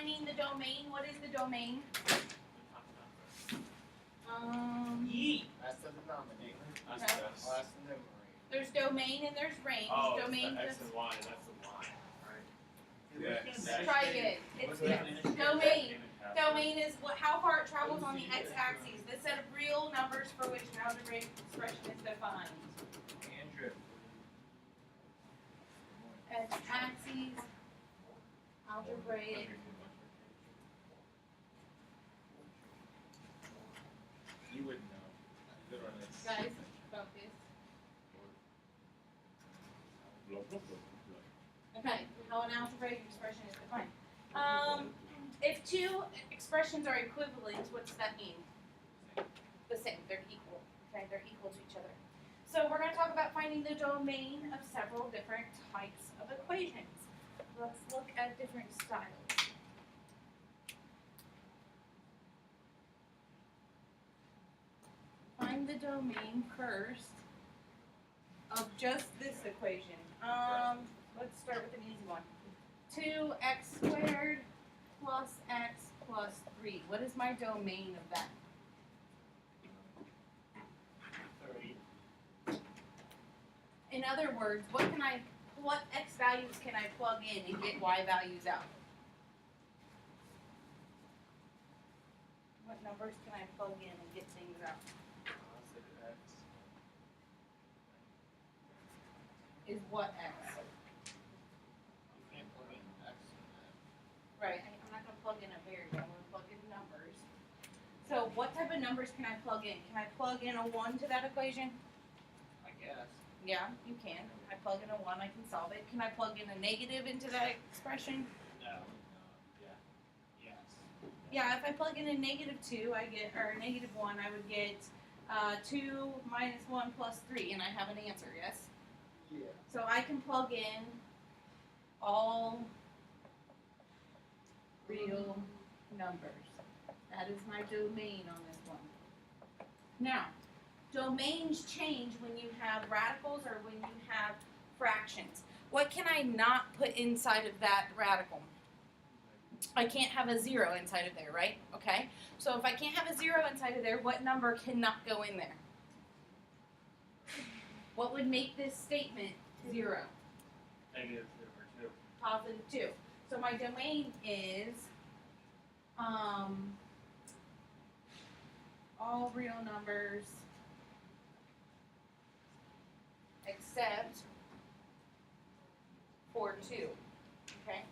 finding the domain. What is the domain? That's the denominator. Okay. That's the numerator. There's domain and there's range. Oh, Domain it's just the X and Y, and that's the line, right? Yeah. try again. It's domain. Domain is how far it travels on the x-axis. The set of real numbers for which an algebraic expression is defined. Andrew. X-axis, algebraic. You wouldn't know. Good on this. Guys, focus. Okay, how an algebraic expression is defined. If two expressions are equivalent, what does that mean? The same, they're equal. Okay, they're equal to each other. So we're going to talk about finding the domain of several different types of equations. Let's look at different styles. Find the domain first of just this equation. Let's start with an easy one. 2x squared plus x plus 3. What is my domain of that? 30. In other words, what x values can I plug in and get y values out? What numbers can I plug in and get things out? Is what x? You can't plug in X in that. Right, I'm not going to plug in a variable, I'm going to plug in numbers. So what type of numbers can I plug in? Can I plug in a 1 to that equation? I guess. Yeah, you can. I plug in a 1, I can solve it. Can I plug in a negative into that expression? No. Yeah. Yes. Yeah, if I plug in a negative 2, or a negative 1, I would get 2 minus 1 plus 3, and I have an answer, yes? Yeah. So I can plug in all real numbers. That is my domain on this one. Now, domains change when you have radicals or when you have fractions. What can I not put inside of that radical? I can't have a 0 inside of there, right? Okay. So if I can't have a 0 inside of there, what number cannot go in there? What would make this statement 0? Negative 2 or 2. Positive 2. So my domain is all real numbers except for 2. Okay?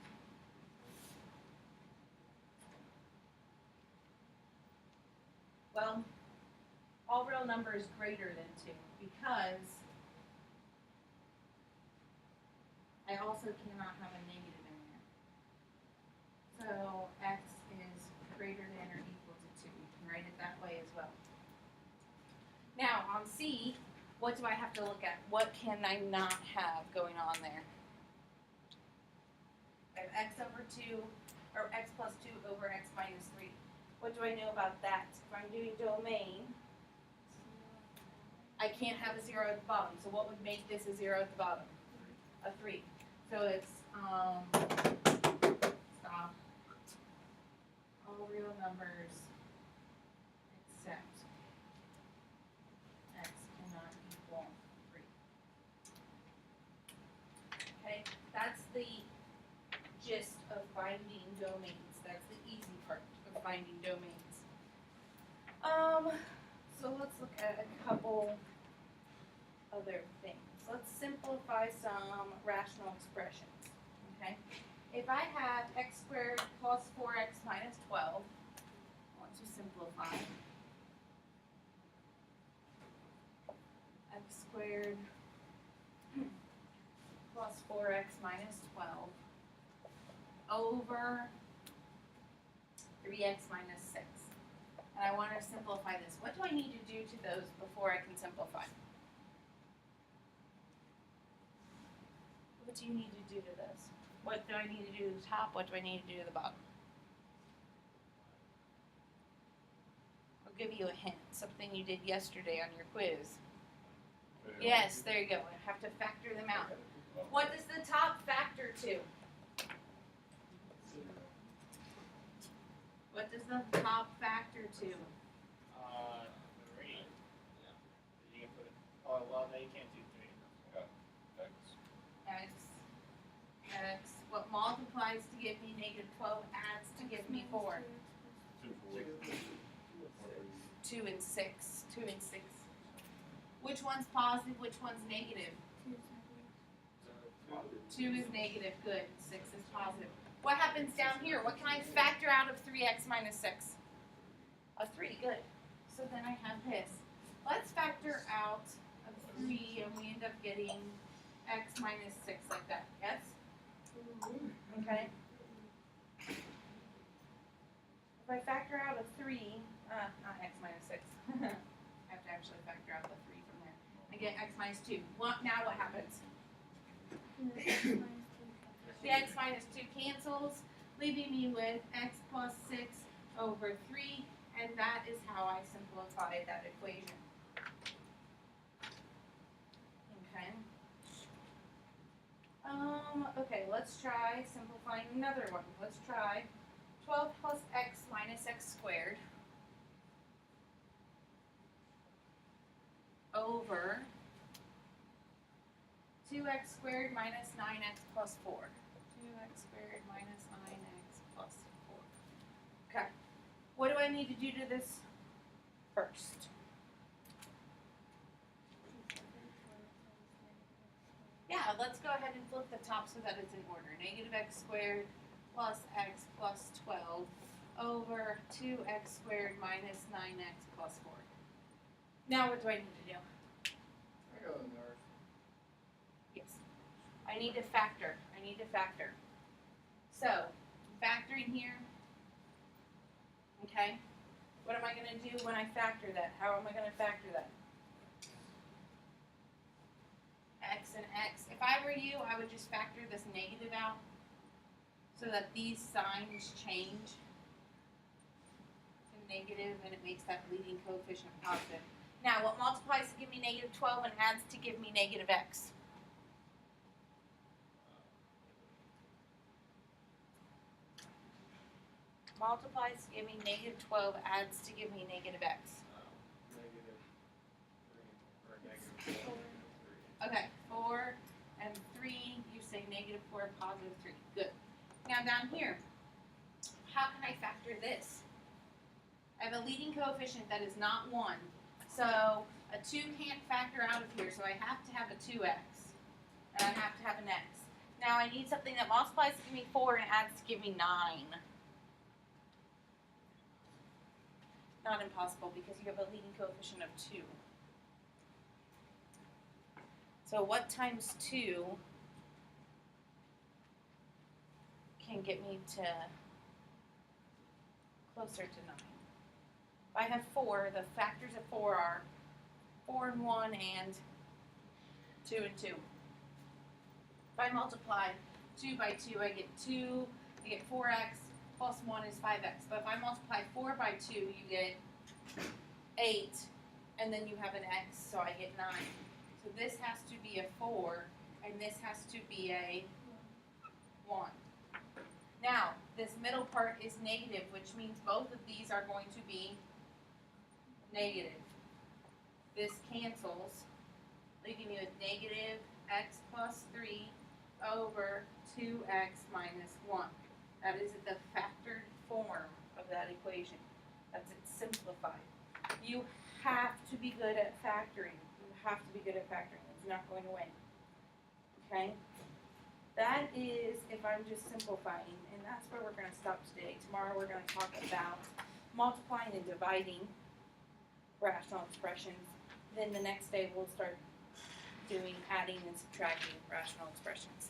Well, all real numbers greater than 2 because I also cannot have a negative in there. So x is greater than or equal to 2. You can write it that way as well. Now on C, what do I have to look at? What can I not have going on there? I have x over 2, or x plus 2 over x minus 3. What do I know about that? If I'm doing domain, I can't have a 0 at the bottom. So what would make this a 0 at the bottom? A 3. So it's, stop, all real numbers except x cannot equal 3. Okay, that's the gist of finding domains. That's the easy part of finding domains. So let's look at a couple other things. Let's simplify some rational expressions, okay? If I have x squared plus 4x minus 12, I want to simplify. X squared plus 4x minus 12 over 3x minus 6. And I want to simplify this. What do I need to do to those before I can simplify? What do you need to do to this? What do I need to do to the top? What do I need to do to the bottom? I'll give you a hint. Something you did yesterday on your quiz. Yes, there you go. I have to factor them out. What does the top factor to? What does the top factor to? 3. You can put it, oh, well, no, you can't do 3. X. What multiplies to give me negative 12 adds to give me 4. 2 and 6. 2 and 6. Which one's positive? Which one's negative? 2 is negative. Good. 6 is positive. What happens down here? What can I factor out of 3x minus 6? A 3. Good. So then I have this. Let's factor out of 3 and we end up getting x minus 6 like that. Yes? Okay. If I factor out a 3, not x minus 6. I have to actually factor out the 3 from there. I get x minus 2. Now what happens? The x minus 2 cancels, leaving me with x plus 6 over 3, and that is how I simplify that equation. Okay. Okay, let's try simplifying another one. Let's try 12 plus x minus x squared over 2x squared minus 9x plus 4. 2x squared minus 9x plus 4. Okay. What do I need to do to this first? Yeah, let's go ahead and flip the top so that it's in order. Negative x squared plus x plus 12 over 2x squared minus 9x plus 4. Now what do I need to do? I go north. Yes. I need to factor. So, factoring here. Okay. What am I going to do when I factor that? How am I going to factor that? X and x. If I were you, I would just factor this negative out so that these signs change to negative and it makes that leading coefficient positive. Now, what multiplies to give me negative 12 and adds to give me negative x? Multiplies to give me negative 12, adds to give me negative x. Okay, 4 and 3, you say negative 4, positive 3. Good. Now down here, how can I factor this? I have a leading coefficient that is not 1. So a 2 can't factor out of here, so I have to have a 2x. And I have to have an x. Now I need something that multiplies to give me 4 and adds to give me 9. Not impossible because you have a leading coefficient of 2. So what times 2 can get me to closer to 9? If I have 4, the factors of 4 are 4 and 1 and 2 and 2. If I multiply 2 by 2, I get 2, I get 4x, plus 1 is 5x. But if I multiply 4 by 2, you get 8, and then you have an x, so I get 9. So this has to be a 4, and this has to be a 1. Now, this middle part is negative, which means both of these are going to be negative. This cancels, leaving me with negative x plus 3 over 2x minus 1. That is the factored form of that equation. That's it simplified. You have to be good at factoring. You have to be good at factoring. It's not going away. Okay? That is if I'm just simplifying, and that's where we're going to stop today. Tomorrow we're going to talk about multiplying and dividing rational expressions. Then the next day we'll start doing adding and subtracting rational expressions.